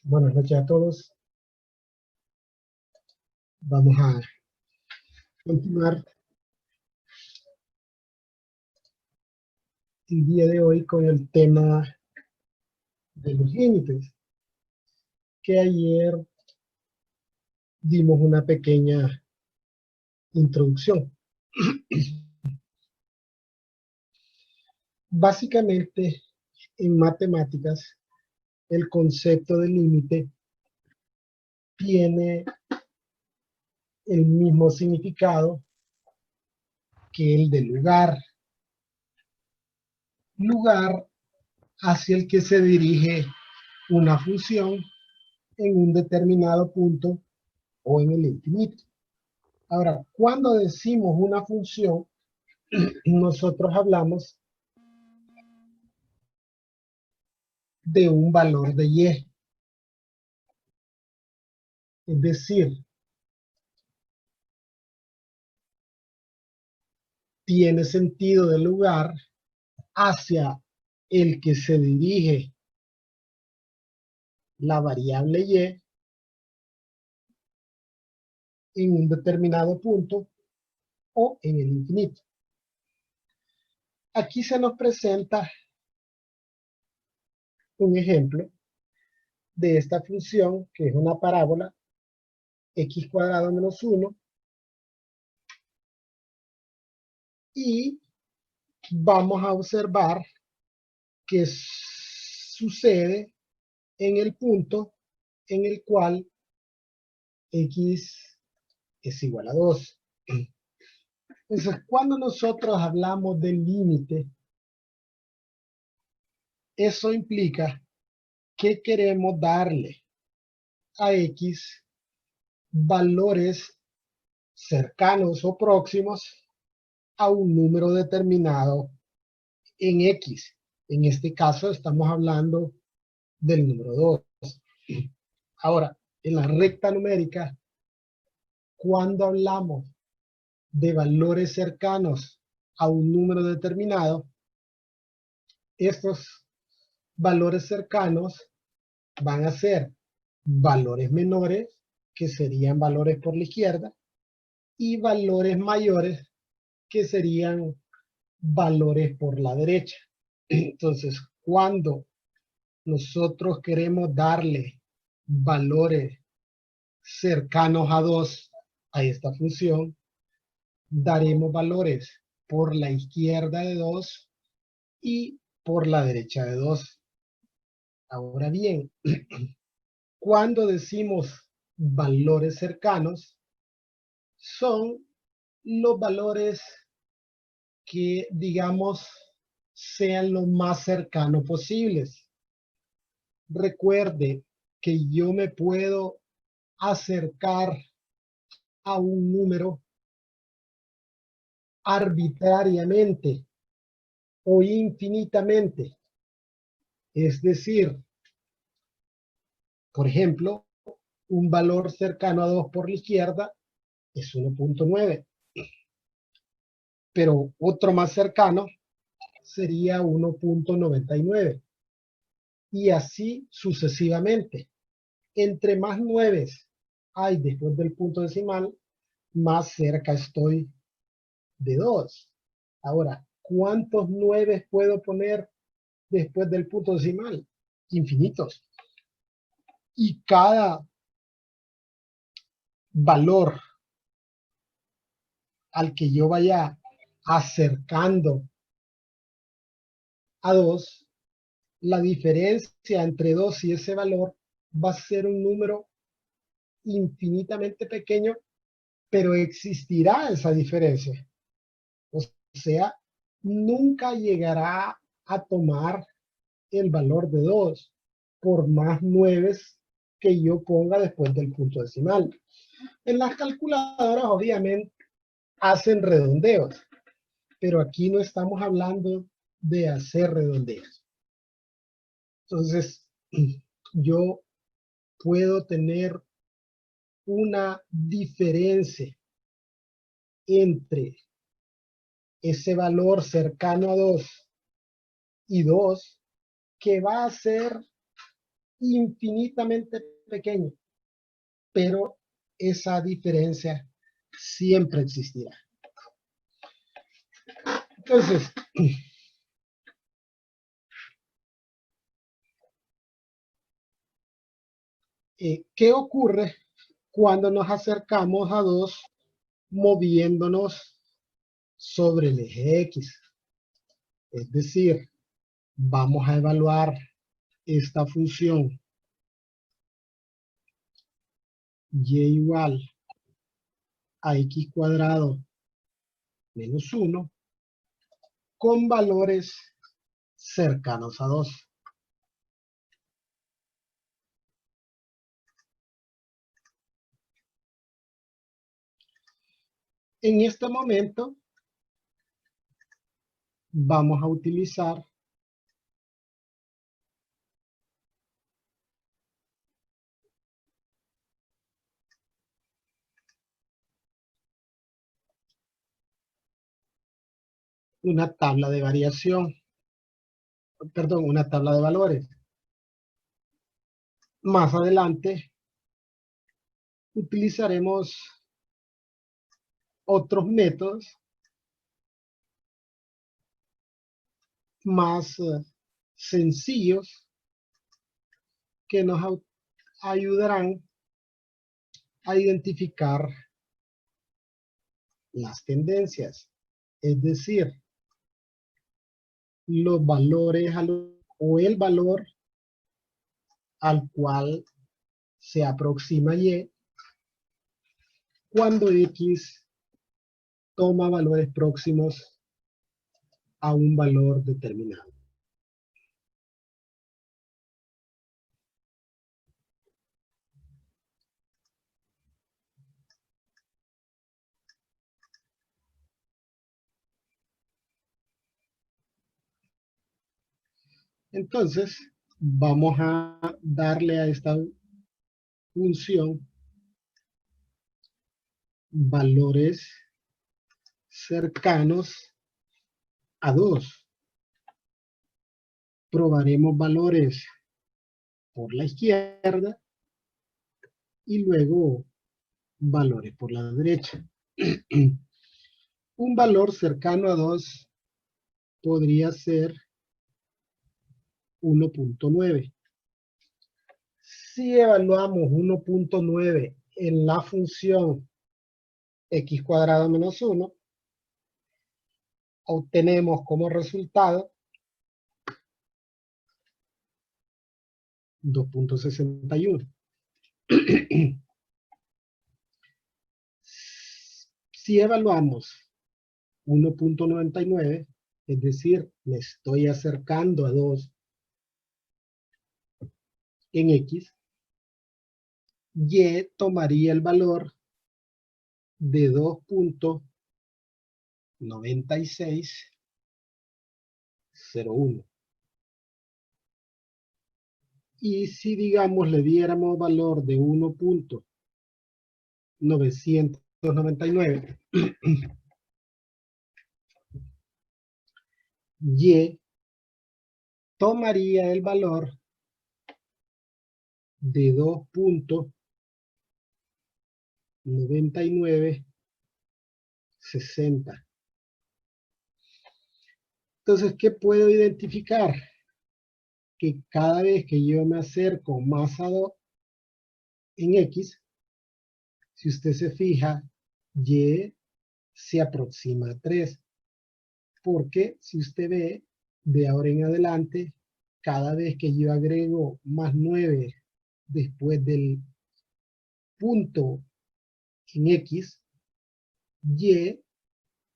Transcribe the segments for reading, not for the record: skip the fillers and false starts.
Buenas noches a todos. Vamos a continuar el día de hoy con el tema de los límites, que ayer dimos una pequeña introducción. Básicamente, en matemáticas, el concepto de límite tiene el mismo significado que el de lugar. Lugar hacia el que se dirige una función en un determinado punto o en el infinito. Ahora, cuando decimos una función, nosotros hablamos de un valor de y. Es decir, tiene sentido de lugar hacia el que se dirige la variable y en un determinado punto o en el infinito. Aquí se nos presenta un ejemplo de esta función, que es una parábola x cuadrado menos 1, y vamos a observar qué sucede en el punto en el cual x es igual a 2. Entonces, cuando nosotros hablamos del límite, eso implica que queremos darle a x valores cercanos o próximos a un número determinado en x. En este caso estamos hablando del número 2. Ahora, en la recta numérica, cuando hablamos de valores cercanos a un número determinado, estos valores cercanos van a ser valores menores, que serían valores por la izquierda, y valores mayores, que serían valores por la derecha. Entonces, cuando nosotros queremos darle valores cercanos a 2 a esta función, daremos valores por la izquierda de 2 y por la derecha de 2. Ahora bien, cuando decimos valores cercanos, son los valores que, digamos, sean lo más cercanos posibles. Recuerde que yo me puedo acercar a un número arbitrariamente o infinitamente. Es decir, por ejemplo, un valor cercano a 2 por la izquierda es 1.9. Pero otro más cercano sería 1.99. Y así sucesivamente. Entre más 9 hay después del punto decimal, más cerca estoy de 2. Ahora, ¿cuántos 9 puedo poner después del punto decimal? Infinitos. Y cada valor al que yo vaya acercando a 2, la diferencia entre 2 y ese valor va a ser un número infinitamente pequeño, pero existirá esa diferencia. O sea, nunca llegará a tomar el valor de 2 por más 9 que yo ponga después del punto decimal. En las calculadoras obviamente hacen redondeos, pero aquí no estamos hablando de hacer redondeos. Entonces, yo puedo tener una diferencia entre ese valor cercano a 2 y 2 que va a ser infinitamente pequeño, pero esa diferencia siempre existirá. Entonces, ¿qué ocurre cuando nos acercamos a 2 moviéndonos sobre el eje X? Es decir, vamos a evaluar esta función y igual a x cuadrado menos 1 con valores cercanos a 2. En este momento vamos a utilizar una tabla de variación, perdón, una tabla de valores. Más adelante utilizaremos otros métodos más sencillos que nos ayudarán a identificar las tendencias, es decir, los valores o el valor al cual se aproxima Y cuando X toma valores próximos a un valor determinado. Entonces, vamos a darle a esta función valores cercanos a 2. Probaremos valores por la izquierda y luego valores por la derecha. Un valor cercano a 2 podría ser 1.9. Si evaluamos 1.9 en la función x cuadrado menos 1, obtenemos como resultado 2.61. Si evaluamos 1.99, es decir, me estoy acercando a 2 en X, Y tomaría el valor de 2.9601. Y si, digamos, le diéramos valor de 1.999, Y tomaría el valor de 2.9960. Entonces, ¿qué puedo identificar? Que cada vez que yo me acerco más a 2 en X, si usted se fija, Y se aproxima a 3. Porque si usted ve, de ahora en adelante, cada vez que yo agrego más 9 después del punto en X, Y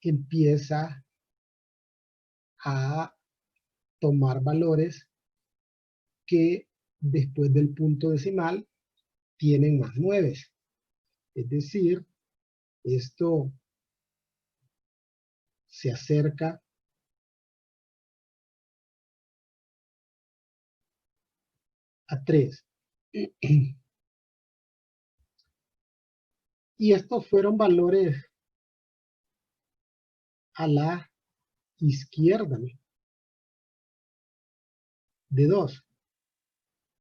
empieza a tomar valores que después del punto decimal tienen más 9. Es decir, esto se acerca a 3. Y estos fueron valores a la izquierda de 2.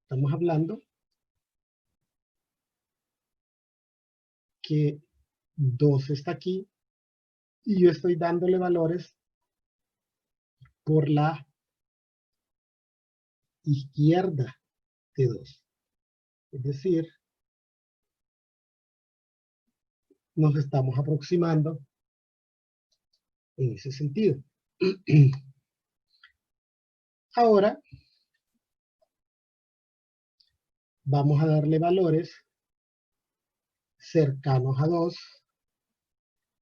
Estamos hablando que 2 está aquí y yo estoy dándole valores por la izquierda de 2. Es decir, nos estamos aproximando en ese sentido. Ahora vamos a darle valores cercanos a 2,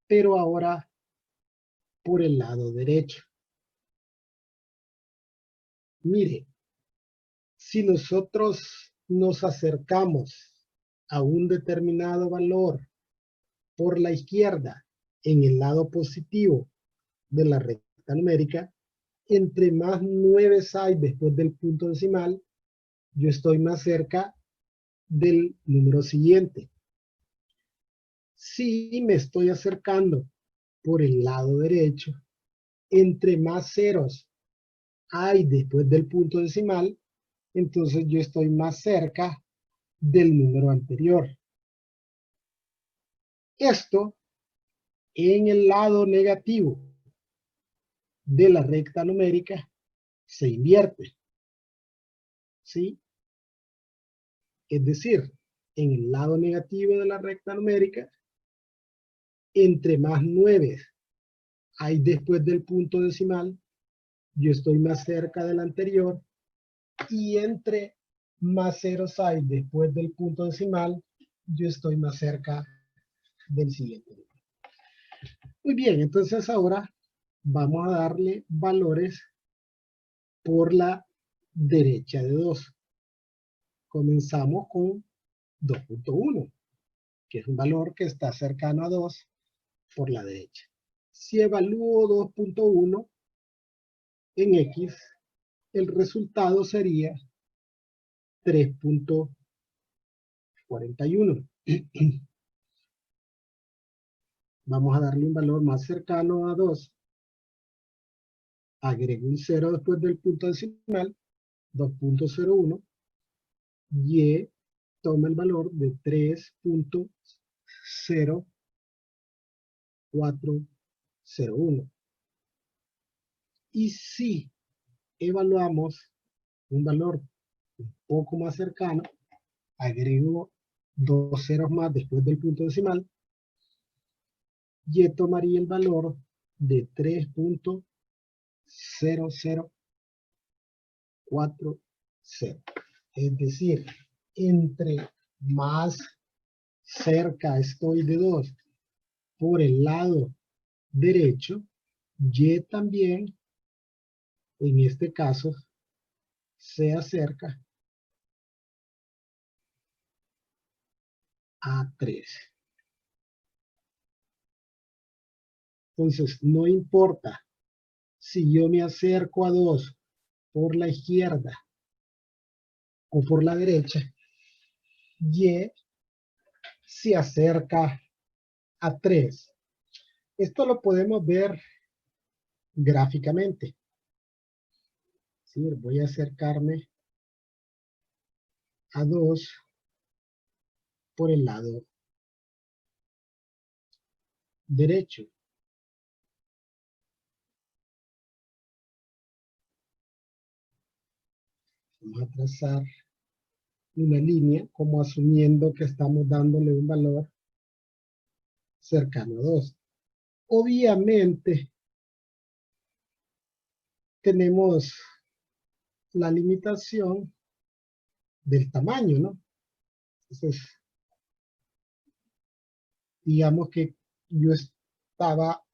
pero ahora por el lado derecho. Mire, si nosotros nos acercamos a un determinado valor por la izquierda en el lado positivo de la recta numérica, entre más 9 hay después del punto decimal, yo estoy más cerca del número siguiente. Si me estoy acercando por el lado derecho, entre más ceros hay después del punto decimal, entonces yo estoy más cerca del número anterior. Esto en el lado negativo de la recta numérica se invierte, ¿sí? Es decir, en el lado negativo de la recta numérica, entre más 9 hay después del punto decimal, yo estoy más cerca del anterior, y entre más ceros hay después del punto decimal, yo estoy más cerca del siguiente. Muy bien, entonces ahora vamos a darle valores por la derecha de 2. Comenzamos con 2.1, que es un valor que está cercano a 2 por la derecha. Si evalúo 2.1 en X, el resultado sería 3.41. Vamos a darle un valor más cercano a 2. Agrego un 0 después del punto decimal, 2.01. Y toma el valor de 3.0401. Y si evaluamos un valor un poco más cercano, agrego 2 ceros más después del punto decimal, y tomaría el valor de 3.0040. Es decir, entre más cerca estoy de 2 por el lado derecho, y también, en este caso, se acerca a 3. Entonces, no importa si yo me acerco a 2 por la izquierda o por la derecha, y se acerca a 3. Esto lo podemos ver gráficamente. ¿Sí? Voy a acercarme a 2 por el lado derecho. Vamos a trazar una línea como asumiendo que estamos dándole un valor cercano a 2. Obviamente tenemos la limitación del tamaño, ¿no? Entonces, digamos que yo estaba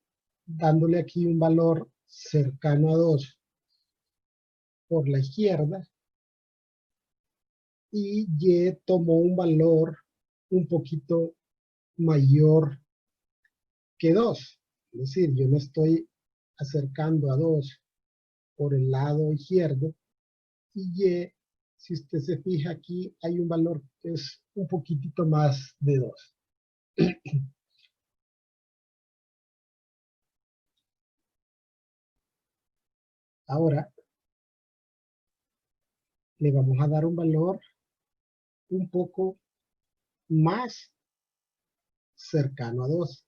dándole aquí un valor cercano a 2 por la izquierda, y Y tomó un valor un poquito mayor que 2. Es decir, yo me estoy acercando a 2 por el lado izquierdo, y si usted se fija aquí, hay un valor que es un poquitito más de 2. Ahora, le vamos a dar un valor un poco más cercano a 2.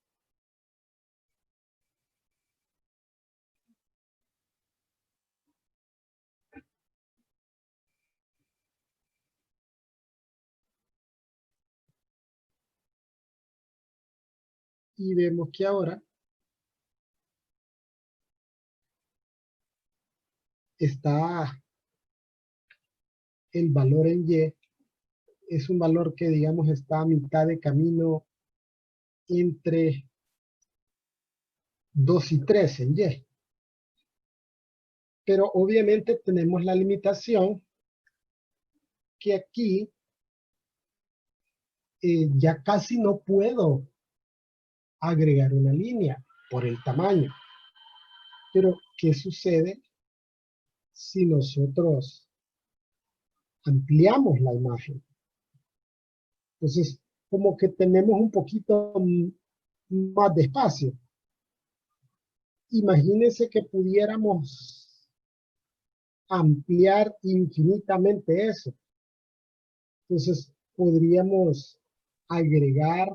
Y vemos que ahora está el valor en Y, es un valor que digamos está a mitad de camino entre 2 y 3 en Y. Pero obviamente tenemos la limitación que aquí ya casi no puedo agregar una línea por el tamaño. Pero, ¿qué sucede si nosotros ampliamos la imagen? Entonces, como que tenemos un poquito más de espacio. Imagínense que pudiéramos ampliar infinitamente eso. Entonces, podríamos agregar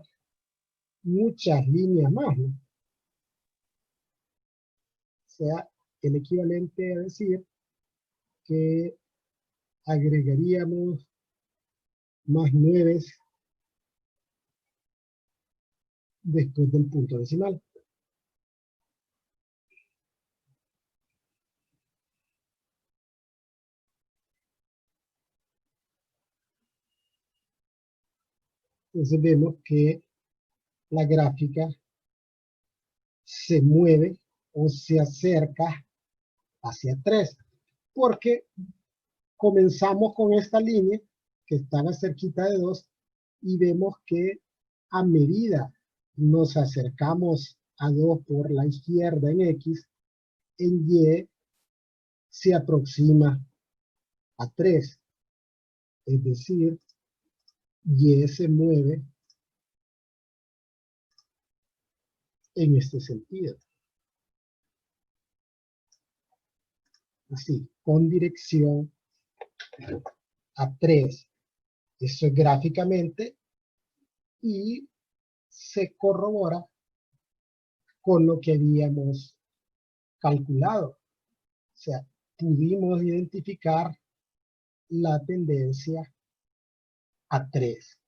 muchas líneas más, ¿no? O sea, el equivalente a decir que agregaríamos más 9 después del punto decimal. Entonces vemos que la gráfica se mueve o se acerca hacia 3, porque comenzamos con esta línea que estaba cerquita de 2 y vemos que a medida nos acercamos a 2 por la izquierda en X, en Y se aproxima a 3. Es decir, Y se mueve en este sentido. Así, con dirección a 3. Eso es gráficamente y se corrobora con lo que habíamos calculado. O sea, pudimos identificar la tendencia a 3.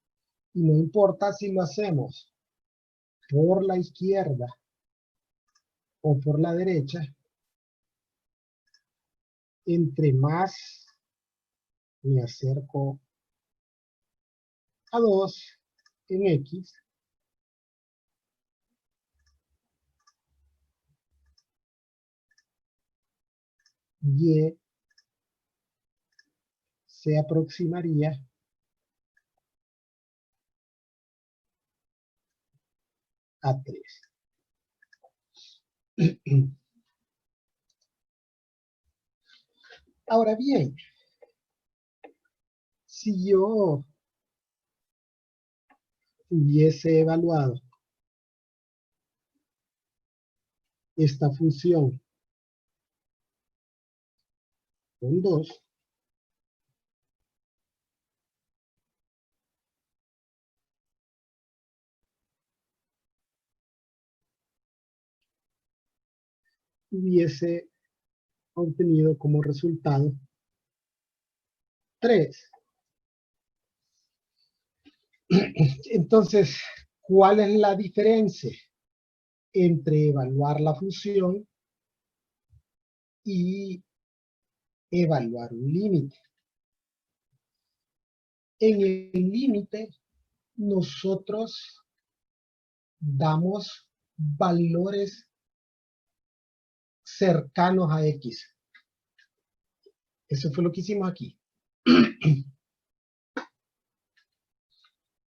Y no importa si lo hacemos por la izquierda o por la derecha, entre más me acerco a 2 en X, Y se aproximaría a 3. Ahora bien, si yo hubiese evaluado esta función con 2, hubiese obtenido como resultado 3. Entonces, ¿cuál es la diferencia entre evaluar la función y evaluar un límite? En el límite, nosotros damos valores cercanos a X. Eso fue lo que hicimos aquí.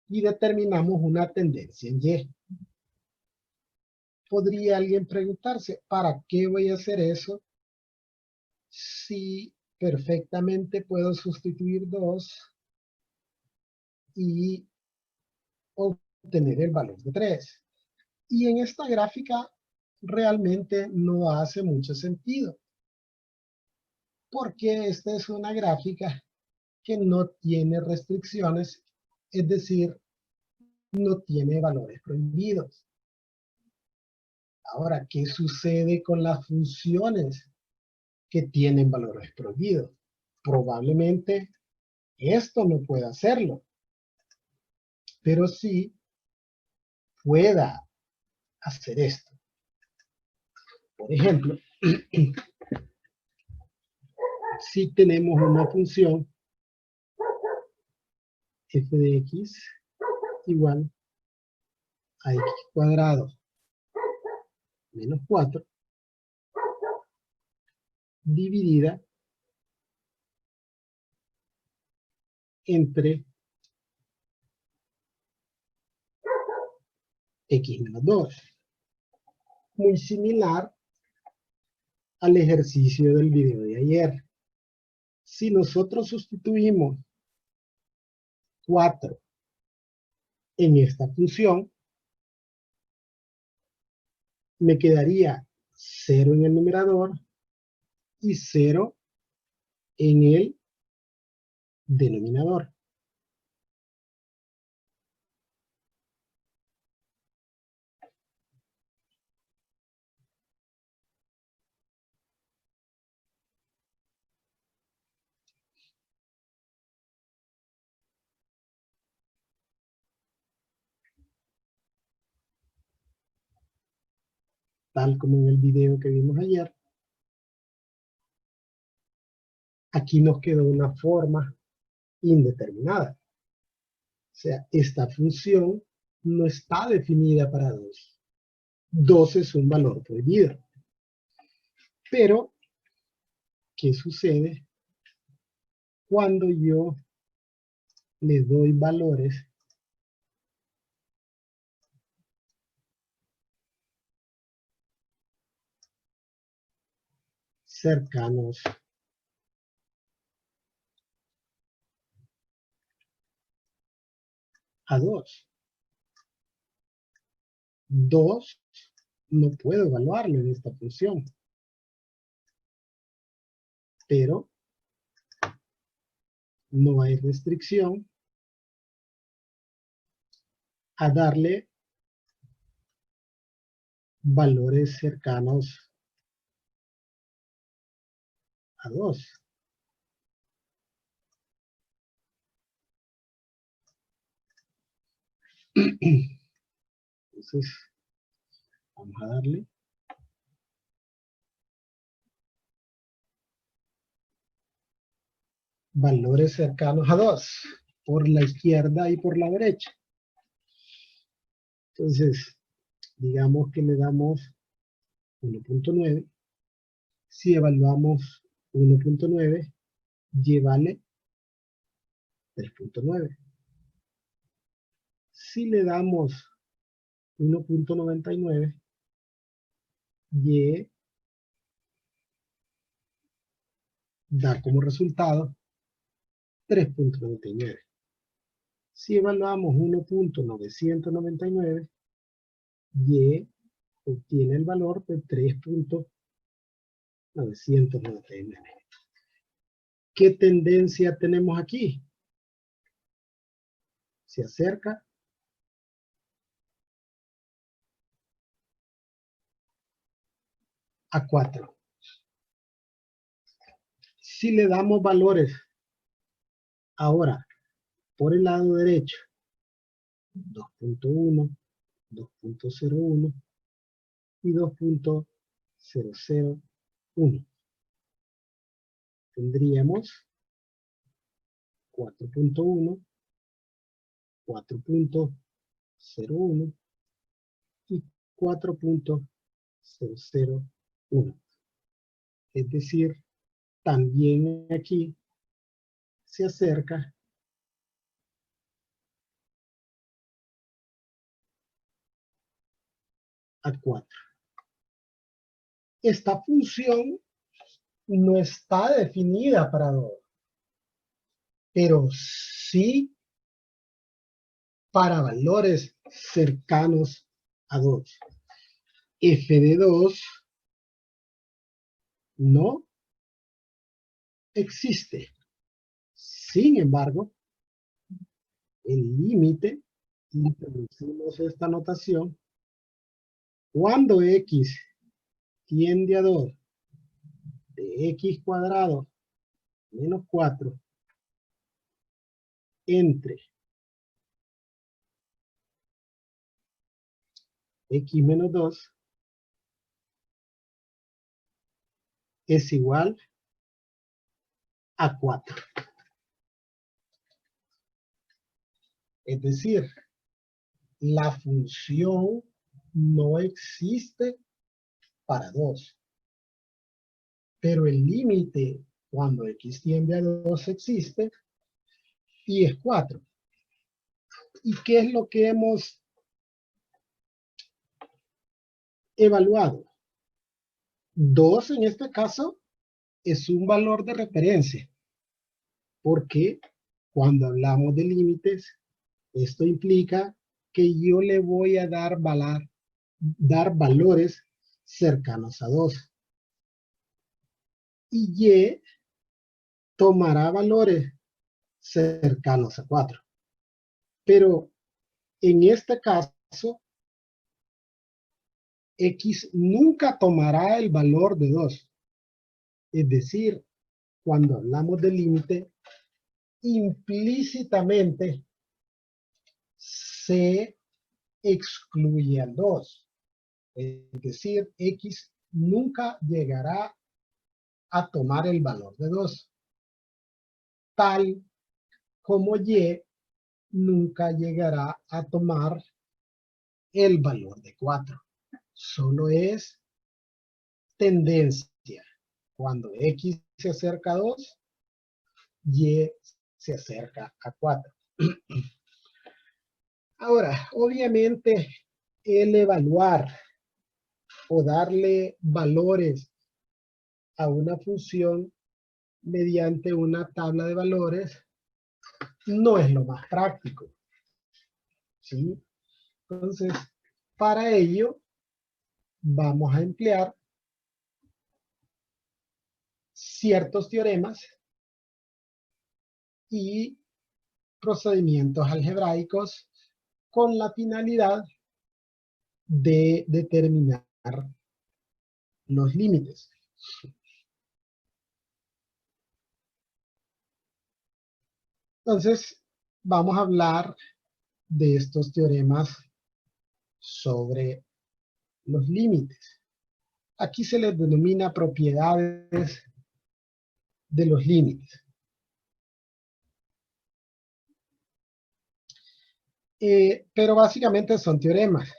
Y determinamos una tendencia en Y. Podría alguien preguntarse, ¿para qué voy a hacer eso si perfectamente puedo sustituir 2 y obtener el valor de 3? Y en esta gráfica realmente no hace mucho sentido, porque esta es una gráfica que no tiene restricciones, es decir, no tiene valores prohibidos. Ahora, ¿qué sucede con las funciones que tienen valores prohibidos? Probablemente esto no pueda hacerlo, pero sí pueda hacer esto. Por ejemplo, si tenemos una función f de x igual a x cuadrado menos 4 dividida entre x menos 2. Muy similar al ejercicio del video de ayer. Si nosotros sustituimos 4 en esta función, me quedaría 0 en el numerador y 0 en el denominador. Tal como en el video que vimos ayer, aquí nos quedó una forma indeterminada. O sea, esta función no está definida para 2. 2 es un valor prohibido. Pero, ¿qué sucede cuando yo le doy valores cercanos a 2? 2 no puedo evaluarlo en esta función, pero no hay restricción a darle valores cercanos a 2. Entonces, vamos a darle valores cercanos a 2 por la izquierda y por la derecha. Entonces, digamos que le damos 1.9. Si evaluamos 1.9, y vale 3.9. Si le damos 1.99, y da como resultado 3.99. Si evaluamos 1.999, y obtiene el valor de 3.999. ¿Qué tendencia tenemos aquí? Se acerca a 4. Si le damos valores ahora por el lado derecho, 2.1, 2.01 y 2.001, tendríamos 4.1, 4.01 y 4.001. Es decir, también aquí se acerca a 4. Esta función no está definida para 2, pero sí para valores cercanos a 2. F de 2 no existe. Sin embargo, el límite, introducimos esta notación, cuando x tiende a 2 de x cuadrado menos 4 entre x menos 2 es igual a 4. Es decir, la función no existe para 2. Pero el límite cuando x tiende a 2 existe y es 4. ¿Y qué es lo que hemos evaluado? 2 en este caso es un valor de referencia, porque cuando hablamos de límites, esto implica que yo le voy a dar valores cercanos a 2. Y y tomará valores cercanos a 4. Pero en este caso, x nunca tomará el valor de 2. Es decir, cuando hablamos de límite, implícitamente se excluye al 2. Es decir, x nunca llegará a tomar el valor de 2. Tal como y nunca llegará a tomar el valor de 4. Solo es tendencia. Cuando x se acerca a 2, y se acerca a 4. Ahora, obviamente, el evaluar o darle valores a una función mediante una tabla de valores no es lo más práctico, ¿sí? Entonces, para ello, vamos a emplear ciertos teoremas y procedimientos algebraicos con la finalidad de determinar los límites. Entonces, vamos a hablar de estos teoremas sobre los límites. Aquí se les denomina propiedades de los límites. Pero básicamente son teoremas.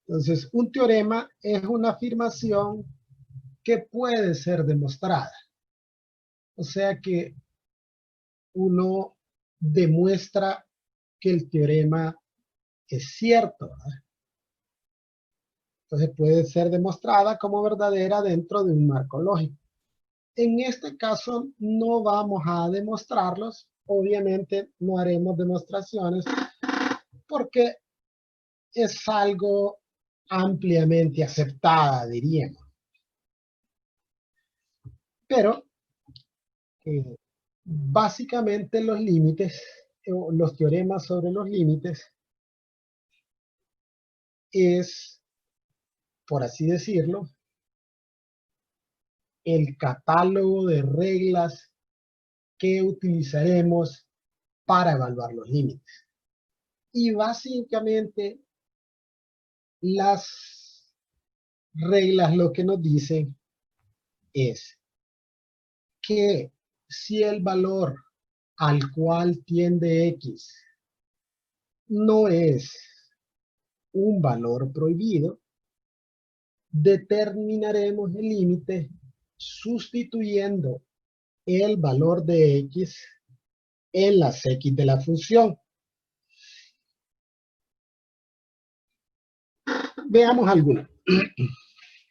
Entonces, un teorema es una afirmación que puede ser demostrada. O sea que uno demuestra que el teorema es cierto, ¿verdad? Entonces puede ser demostrada como verdadera dentro de un marco lógico. En este caso no vamos a demostrarlos, obviamente no haremos demostraciones porque es algo ampliamente aceptada, diríamos. Pero básicamente los límites, los teoremas sobre los límites, es, por así decirlo, el catálogo de reglas que utilizaremos para evaluar los límites. Y básicamente las reglas lo que nos dicen es que si el valor al cual tiende x no es un valor prohibido, determinaremos el límite sustituyendo el valor de x en las x de la función. Veamos alguno,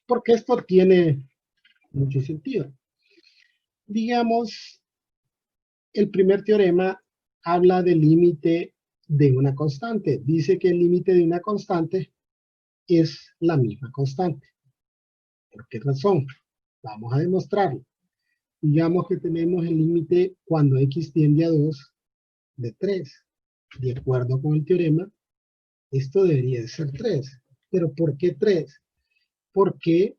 porque esto tiene mucho sentido. Digamos, el primer teorema habla del límite de una constante. Dice que el límite de una constante es la misma constante. ¿Por qué razón? Vamos a demostrarlo. Digamos que tenemos el límite cuando x tiende a 2 de 3. De acuerdo con el teorema, esto debería de ser 3. ¿Pero por qué 3? Porque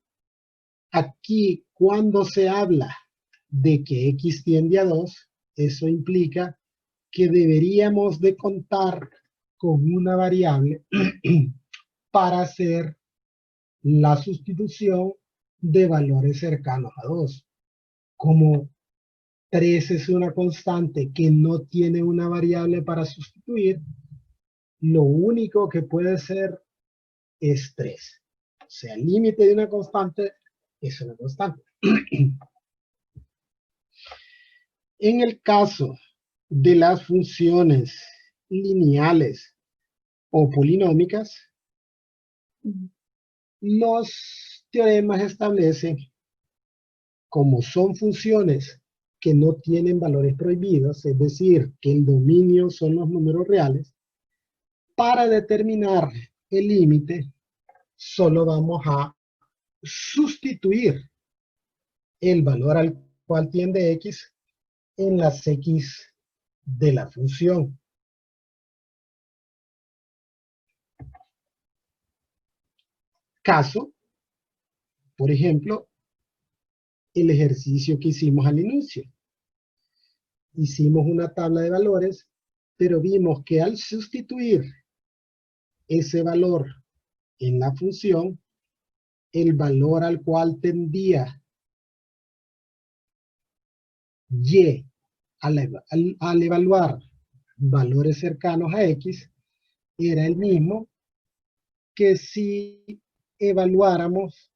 aquí cuando se habla de que x tiende a 2, eso implica que deberíamos de contar con una variable para hacer la sustitución de valores cercanos a 2. Como 3 es una constante que no tiene una variable para sustituir, lo único que puede ser es 3. O sea, el límite de una constante es una constante. En el caso de las funciones lineales o polinómicas, los teoremas establecen, como son funciones que no tienen valores prohibidos, es decir, que el dominio son los números reales, para determinar el límite, solo vamos a sustituir el valor al cual tiende x en las x de la función. Caso, por ejemplo, el ejercicio que hicimos al inicio. Hicimos una tabla de valores, pero vimos que al sustituir ese valor en la función, el valor al cual tendía y al evaluar valores cercanos a x, era el mismo que si evaluáramos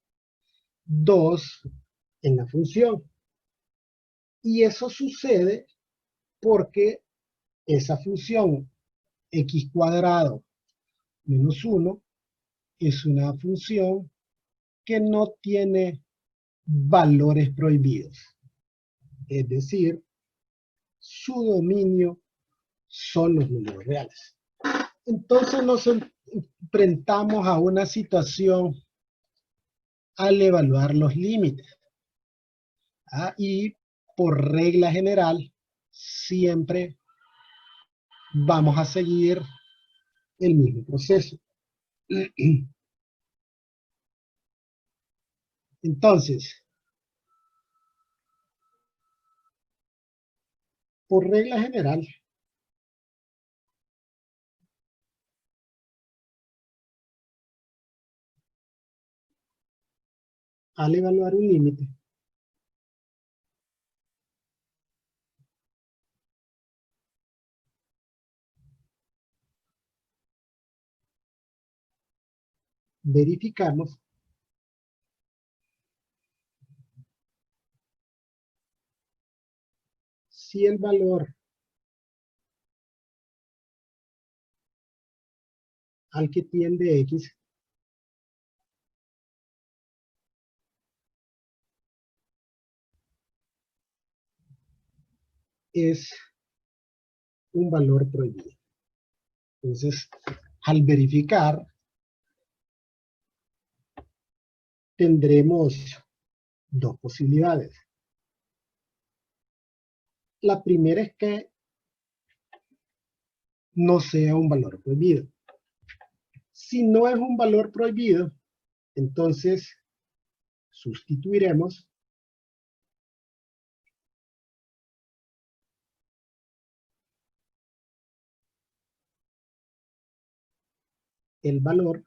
2 en la función. Y eso sucede porque esa función x cuadrado menos 1 es una función que no tiene valores prohibidos. Es decir, su dominio son los números reales. Entonces nos enfrentamos a una situación al evaluar los límites. Y por regla general, siempre vamos a seguir el mismo proceso. Entonces, por regla general, al evaluar un límite, verificamos si el valor al que tiende x es un valor prohibido. Entonces, al verificar, tendremos dos posibilidades. La primera es que no sea un valor prohibido. Si no es un valor prohibido, entonces sustituiremos el valor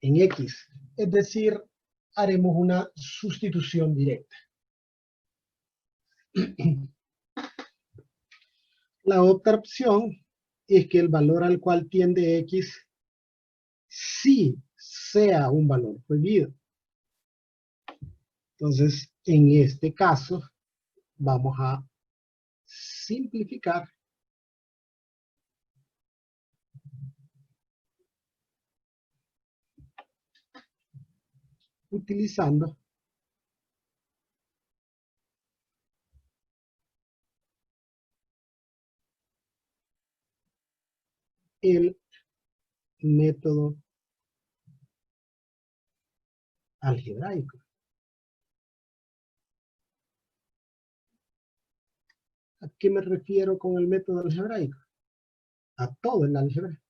en x. Es decir, haremos una sustitución directa. La otra opción es que el valor al cual tiende x sí sea un valor prohibido. Entonces, en este caso, vamos a simplificar utilizando el método algebraico. ¿A qué me refiero con el método algebraico? A todo el álgebra.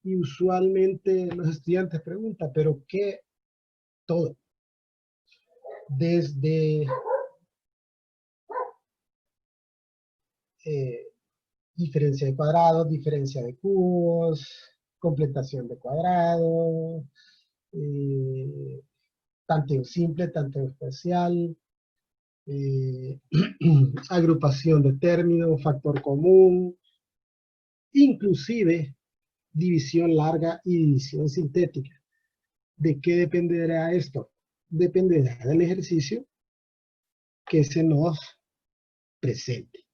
Y usualmente los estudiantes preguntan, ¿pero qué todo? Desde diferencia de cuadrados, diferencia de cubos, completación de cuadrados, tanteo simple, tanteo especial, agrupación de términos, factor común, inclusive división larga y división sintética. ¿De qué dependerá esto? Dependerá del ejercicio que se nos presente.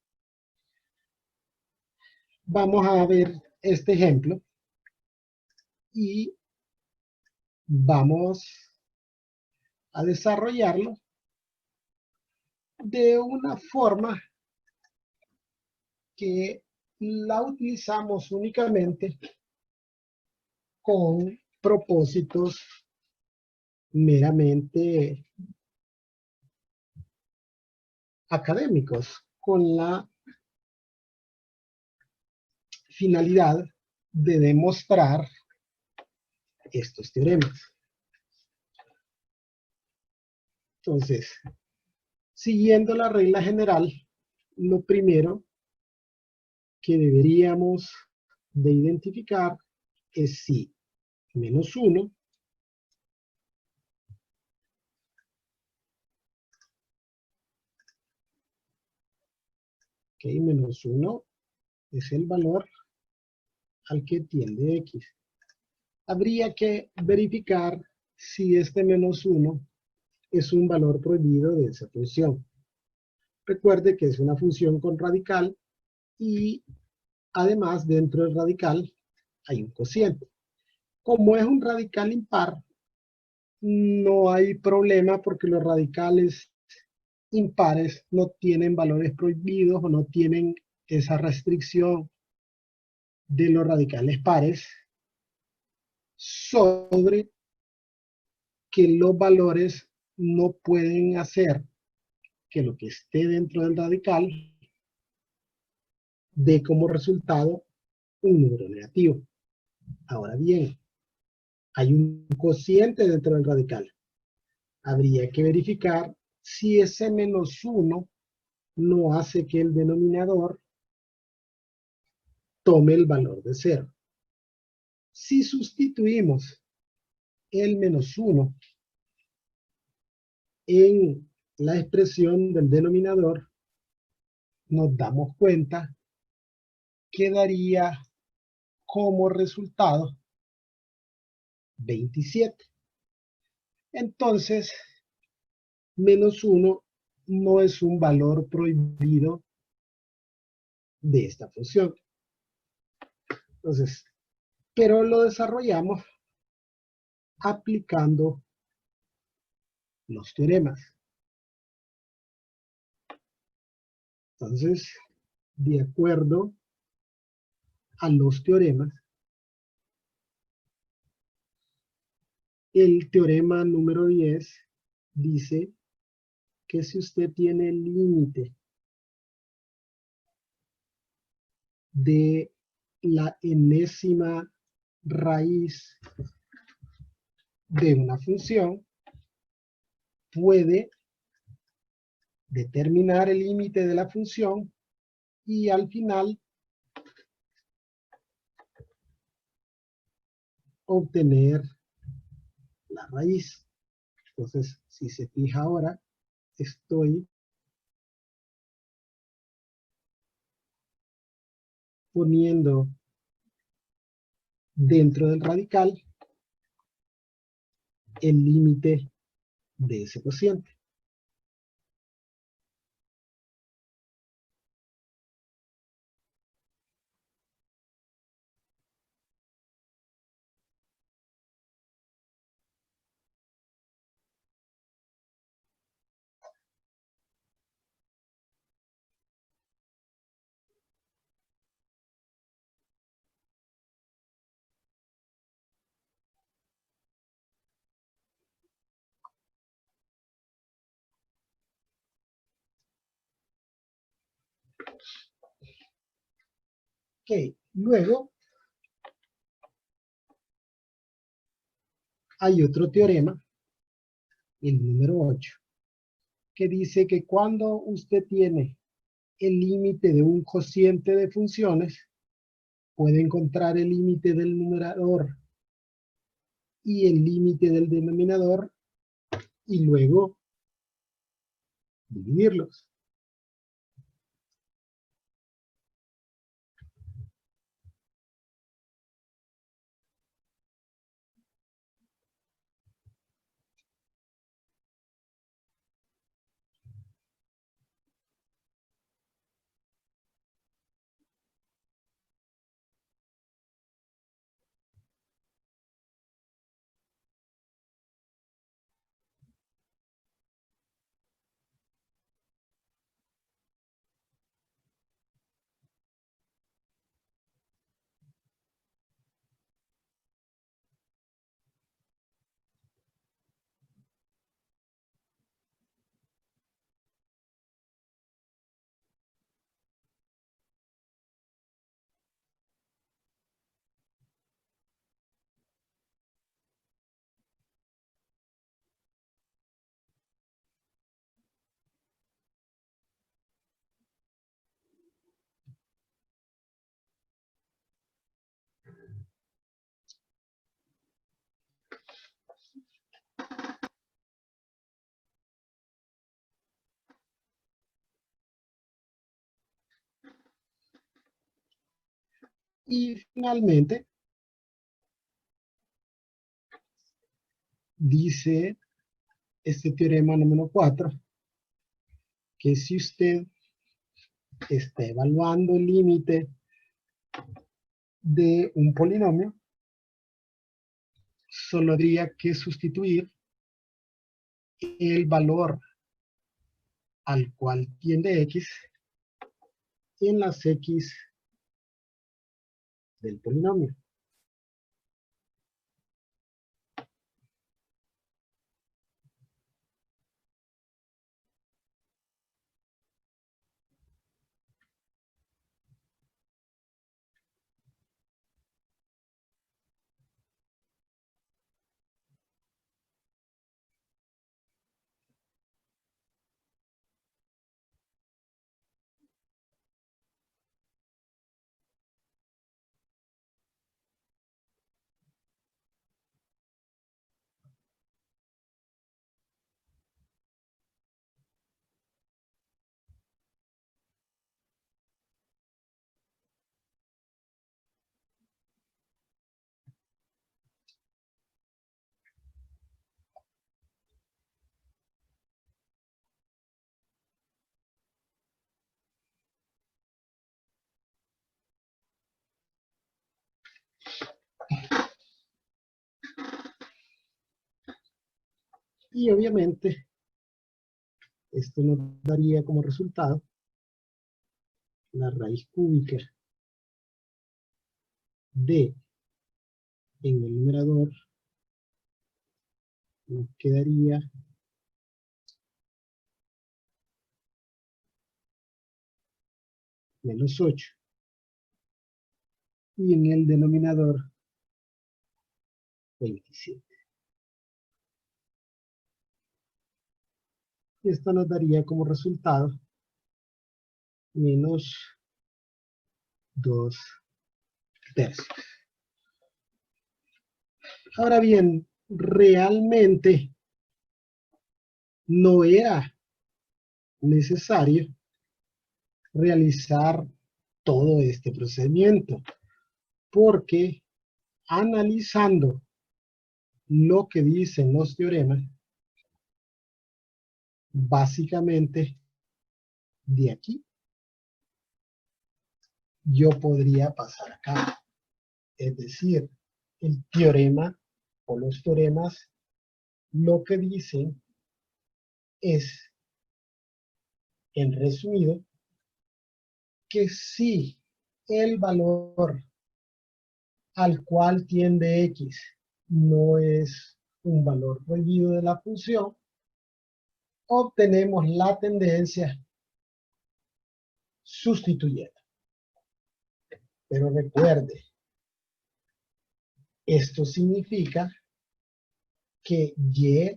Vamos a ver este ejemplo y vamos a desarrollarlo de una forma que la utilizamos únicamente con propósitos meramente académicos, con la finalidad de demostrar estos teoremas. Entonces, siguiendo la regla general, lo primero que deberíamos de identificar es si menos 1 menos 1 es el valor al que tiende x. Habría que verificar si este menos 1 es un valor prohibido de esa función. Recuerde que es una función con radical y además dentro del radical hay un cociente. Como es un radical impar, no hay problema porque los radicales impares no tienen valores prohibidos o no tienen esa restricción de los radicales pares sobre que los valores no pueden hacer que lo que esté dentro del radical dé como resultado un número negativo. Ahora bien, hay un cociente dentro del radical. Habría que verificar si ese menos 1 no hace que el denominador tome el valor de 0. Si sustituimos el menos 1 en la expresión del denominador, nos damos cuenta que daría como resultado 27. Entonces, menos 1 no es un valor prohibido de esta función. Entonces, pero lo desarrollamos aplicando los teoremas. Entonces, de acuerdo a los teoremas, el teorema número 10 dice que si usted tiene el límite de la enésima raíz de una función, puede determinar el límite de la función y al final obtener la raíz. Entonces, si se fija ahora, estoy poniendo dentro del radical el límite de ese cociente. Ok, luego hay otro teorema, el número 8, que dice que cuando usted tiene el límite de un cociente de funciones, puede encontrar el límite del numerador y el límite del denominador y luego dividirlos. Y finalmente, dice este teorema número 4, que si usted está evaluando el límite de un polinomio, solo habría que sustituir el valor al cual tiende x en las x del polinomio. Y obviamente esto nos daría como resultado la raíz cúbica de, en el numerador, nos quedaría menos 8. Y en el denominador, 27. Y esto nos daría como resultado menos 2 tercios. Ahora bien, realmente no era necesario realizar todo este procedimiento, porque analizando lo que dicen los teoremas, básicamente de aquí yo podría pasar acá. Es decir, el teorema o los teoremas lo que dicen es, en resumido, que si el valor al cual tiende x no es un valor prohibido de la función, obtenemos la tendencia sustituyendo. Pero recuerde, esto significa que y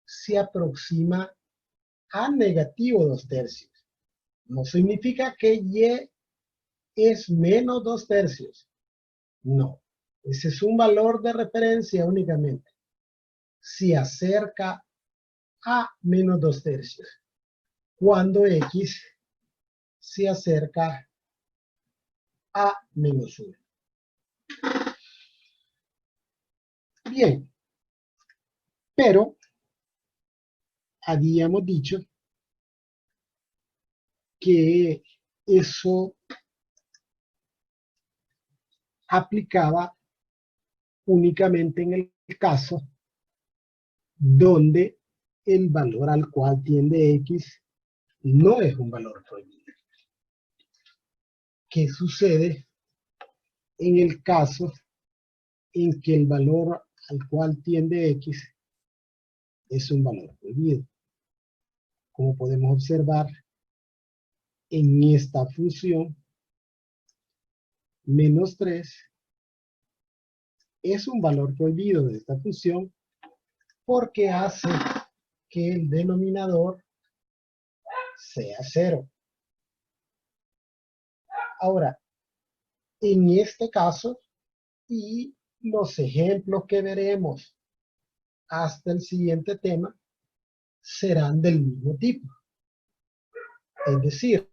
se aproxima a negativo 2/3. No significa que y es menos 2/3. No, ese es un valor de referencia únicamente. Se acerca a menos 2/3. Cuando x se acerca a menos 1. Bien, pero habíamos dicho que eso aplicaba únicamente en el caso donde el valor al cual tiende x no es un valor prohibido. ¿Qué sucede en el caso en que el valor al cual tiende x es un valor prohibido? Como podemos observar en esta función, menos 3 es un valor prohibido de esta función porque hace que el denominador sea 0. Ahora, en este caso, y los ejemplos que veremos hasta el siguiente tema, serán del mismo tipo. Es decir,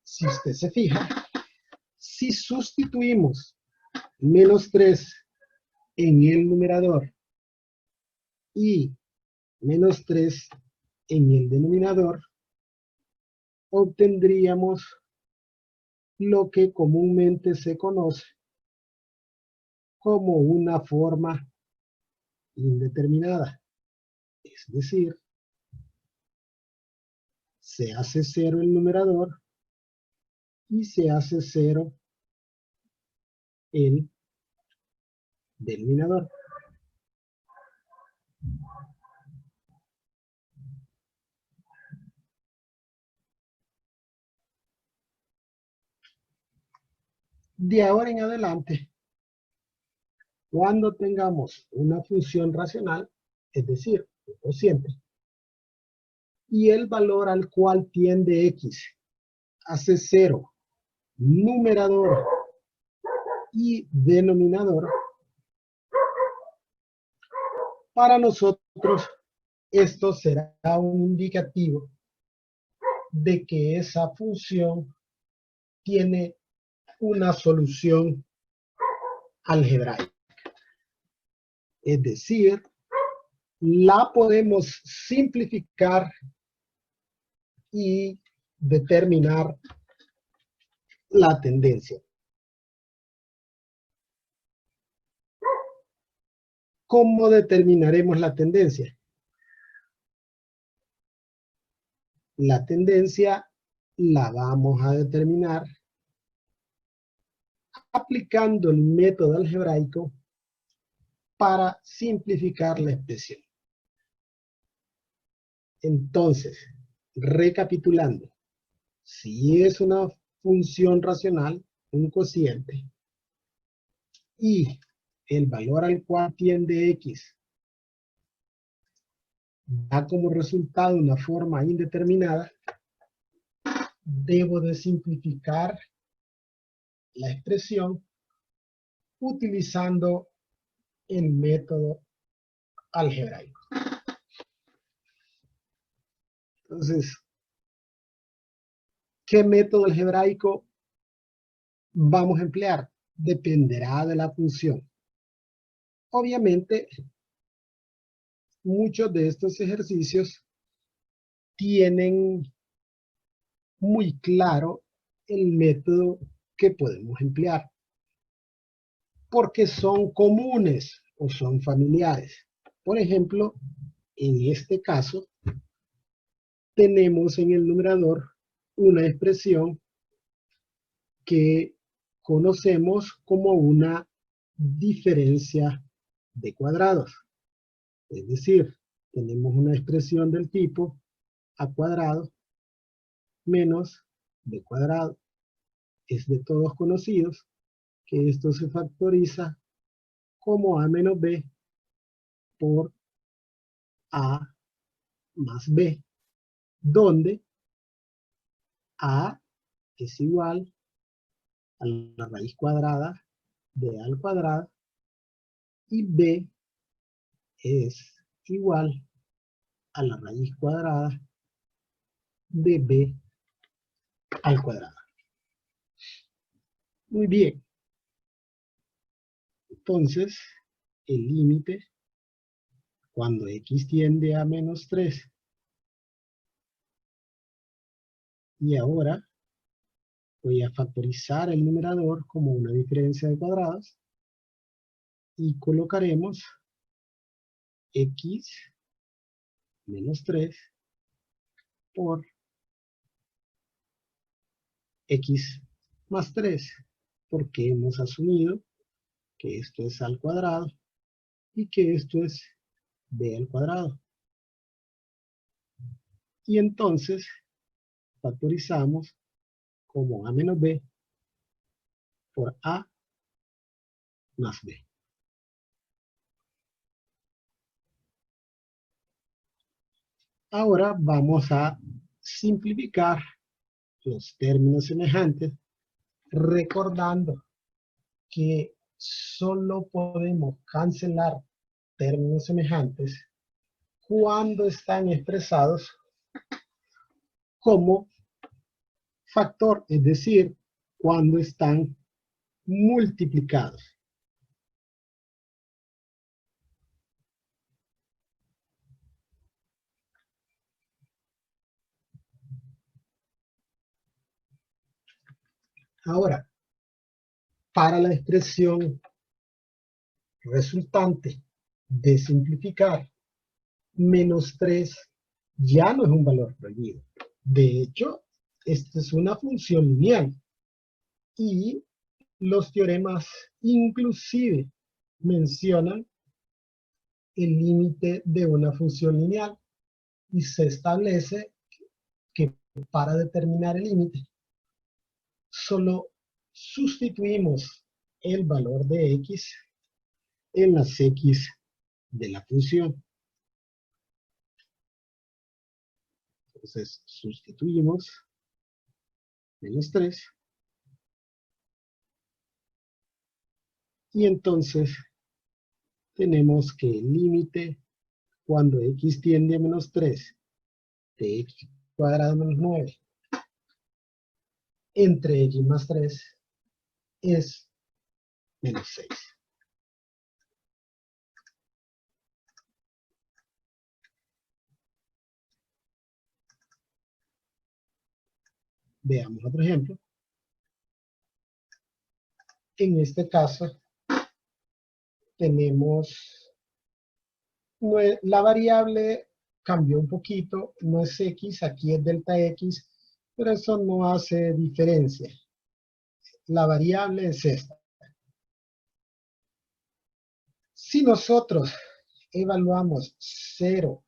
si usted se fija, si sustituimos menos 3 en el numerador y menos 3 en el denominador, obtendríamos lo que comúnmente se conoce como una forma indeterminada. Es decir, se hace 0 el numerador y se hace 0 el denominador. De ahora en adelante, cuando tengamos una función racional, es decir, un cociente, y el valor al cual tiende x hace 0 numerador y denominador, para nosotros esto será un indicativo de que esa función tiene una solución algebraica. Es decir, la podemos simplificar y determinar la tendencia. ¿Cómo determinaremos la tendencia? La tendencia la vamos a determinar aplicando el método algebraico para simplificar la expresión. Entonces, recapitulando, si es una función racional, un cociente, y el valor al cual tiende x da como resultado una forma indeterminada, debo de simplificar la expresión utilizando el método algebraico. Entonces, ¿qué método algebraico vamos a emplear? Dependerá de la función. Obviamente, muchos de estos ejercicios tienen muy claro el método que podemos emplear, porque son comunes o son familiares. Por ejemplo, en este caso, tenemos en el numerador una expresión que conocemos como una diferencia de cuadrados. Es decir, tenemos una expresión del tipo a cuadrado menos b cuadrado es de todos conocidos que esto se factoriza como a menos b por a más b, donde a es igual a la raíz cuadrada de a al cuadrado y b es igual a la raíz cuadrada de b al cuadrado. Muy bien. Entonces, el límite cuando x tiende a menos 3 y ahora voy a factorizar el numerador como una diferencia de cuadrados y colocaremos x menos 3 por x más 3, porque hemos asumido que esto es al cuadrado y que esto es b al cuadrado. Y entonces factorizamos como a menos b por a más b. Ahora vamos a simplificar los términos semejantes, recordando que solo podemos cancelar términos semejantes cuando están expresados como factor, es decir, cuando están multiplicados. Ahora, para la expresión resultante de simplificar, menos 3 ya no es un valor prohibido. De hecho, esta es una función lineal y los teoremas inclusive mencionan el límite de una función lineal y se establece que para determinar el límite solo sustituimos el valor de x en las x de la función. Entonces sustituimos menos 3 y entonces tenemos que el límite cuando x tiende a menos 3 de x cuadrado menos 9 entre x más 3 es menos 6. Veamos otro ejemplo. En este caso tenemos, la variable cambió un poquito, no es x, aquí es delta x, pero eso no hace diferencia. La variable es esta. Si nosotros evaluamos 0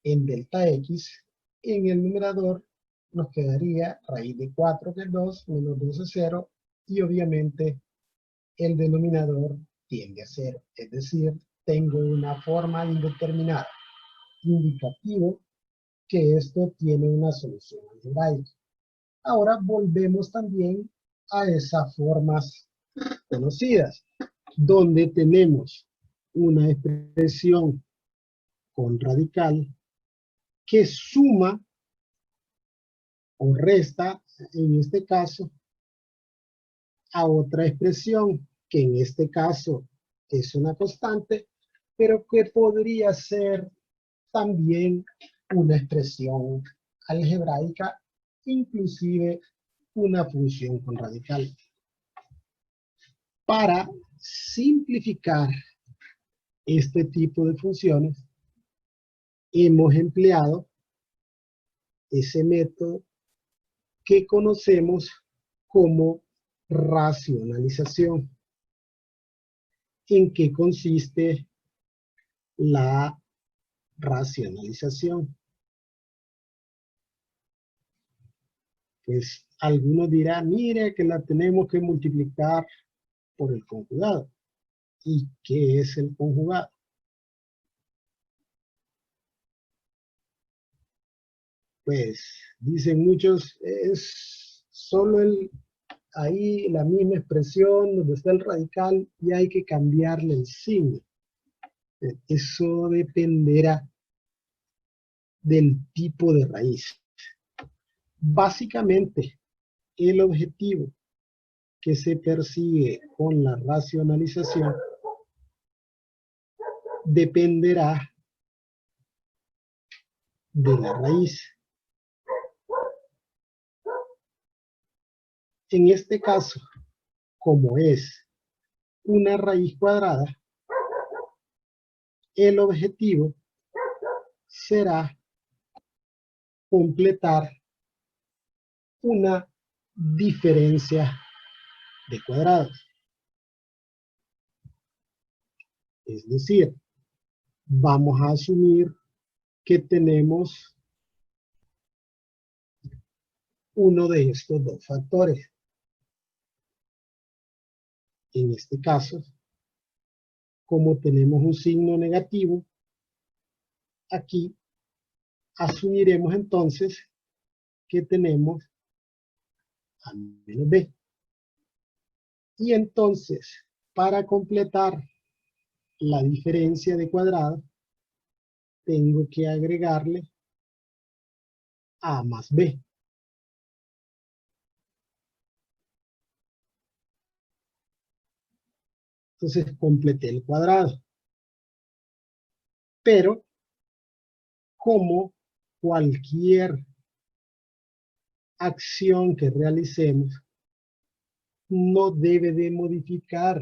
en delta x, en el numerador nos quedaría raíz de 4, que es 2, menos 2 es 0, y obviamente el denominador tiende a 0. Es decir, tengo una forma indeterminada, indicativo que esto tiene una solución algebraica. Ahora volvemos también a esas formas conocidas, donde tenemos una expresión con radical que suma o resta, en este caso, a otra expresión, que en este caso es una constante, pero que podría ser también una expresión algebraica, inclusive una función con radical. Para simplificar este tipo de funciones, hemos empleado ese método que conocemos como racionalización. ¿En qué consiste la racionalización? Pues Algunos dirán, mire que la tenemos que multiplicar por el conjugado. ¿Y qué es el conjugado? Pues dicen muchos, es solo ahí la misma expresión donde está el radical y hay que cambiarle el signo. Eso dependerá del tipo de raíz. Básicamente, el objetivo que se persigue con la racionalización dependerá de la raíz. En este caso, como es una raíz cuadrada, el objetivo será completar una diferencia de cuadrados. Es decir, vamos a asumir que tenemos uno de estos dos factores. En este caso, como tenemos un signo negativo, aquí asumiremos entonces que tenemos a menos b. Y entonces, para completar la diferencia de cuadrado, tengo que agregarle a más b. Entonces completé el cuadrado. Pero, como cualquier acción que realicemos, no debe de modificar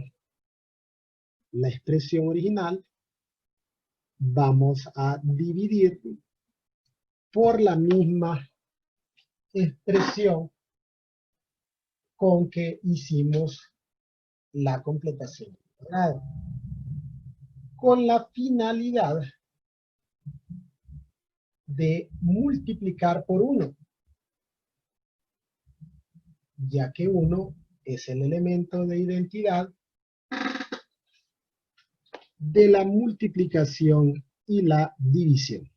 la expresión original, vamos a dividir por la misma expresión con que hicimos la completación del cuadrado, con la finalidad de multiplicar por 1, ya que 1 es el elemento de identidad de la multiplicación y la división.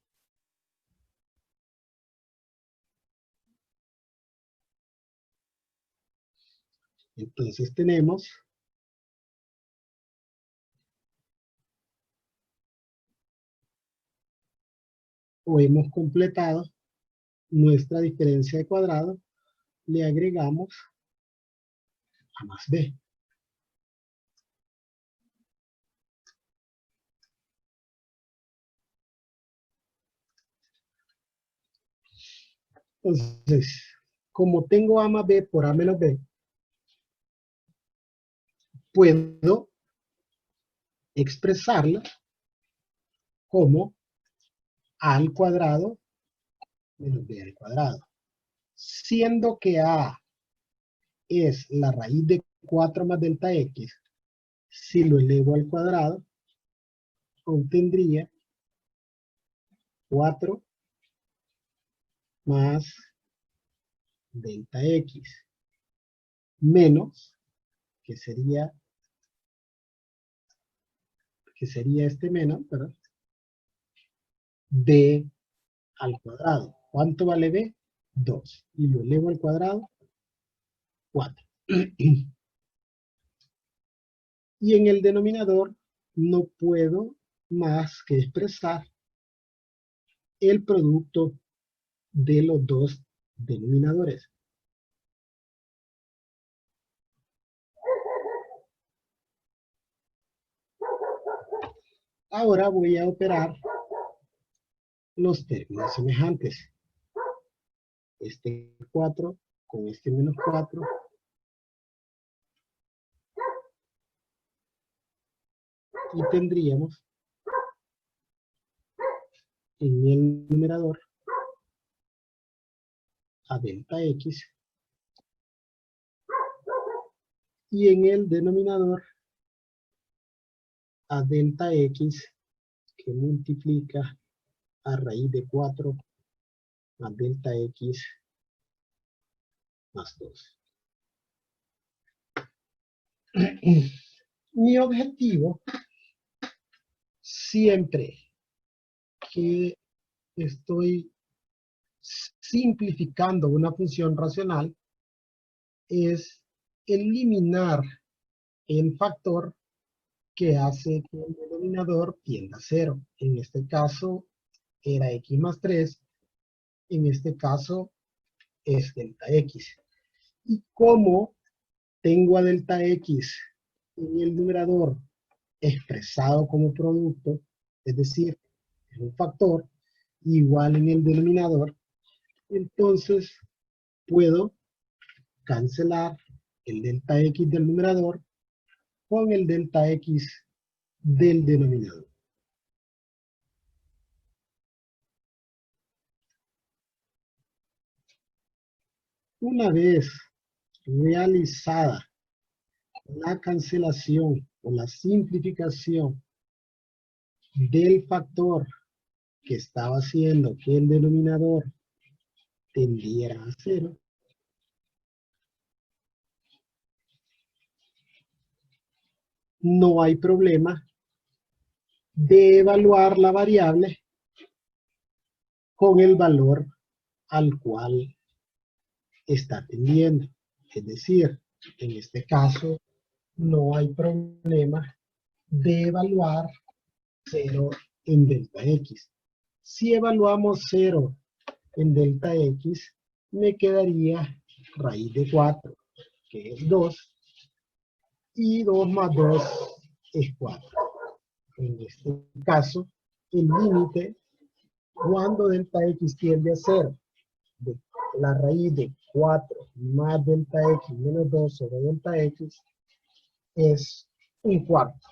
Entonces tenemos o hemos completado nuestra diferencia de cuadrado, le agregamos a más b. Entonces, como tengo a más b por a menos b, puedo expresarla como a al cuadrado menos b al cuadrado. Siendo que a es la raíz de 4 más delta x, si lo elevo al cuadrado, obtendría 4 más delta x menos, que sería este menos, ¿verdad? B al cuadrado. ¿Cuánto vale b? 2. Y lo elevo al cuadrado, 4. Y en el denominador no puedo más que expresar el producto de los dos denominadores. Ahora voy a operar los términos semejantes. Este 4 con este menos 4. Y tendríamos en el numerador a delta x y en el denominador a delta x que multiplica a raíz de 4 más delta x más 2. Mi objetivo, siempre que estoy simplificando una función racional, es eliminar el factor que hace que el denominador tienda a 0. En este caso era x más 3, en este caso es delta x. Y como tengo a delta x en el numerador expresado como producto, es decir, es un factor, igual en el denominador, entonces puedo cancelar el delta x del numerador con el delta x del denominador. Una vez realizada la cancelación o la simplificación del factor que estaba haciendo que el denominador tendiera a 0, no hay problema de evaluar la variable con el valor al cual está tendiendo. Es decir, en este caso no hay problema de evaluar 0 en delta x. Si evaluamos 0 en delta x, me quedaría raíz de 4, que es 2, y 2 más 2 es 4. En este caso, el límite cuando delta x tiende a 0, de la raíz de 4 más delta x menos 2 sobre delta x es un cuarto.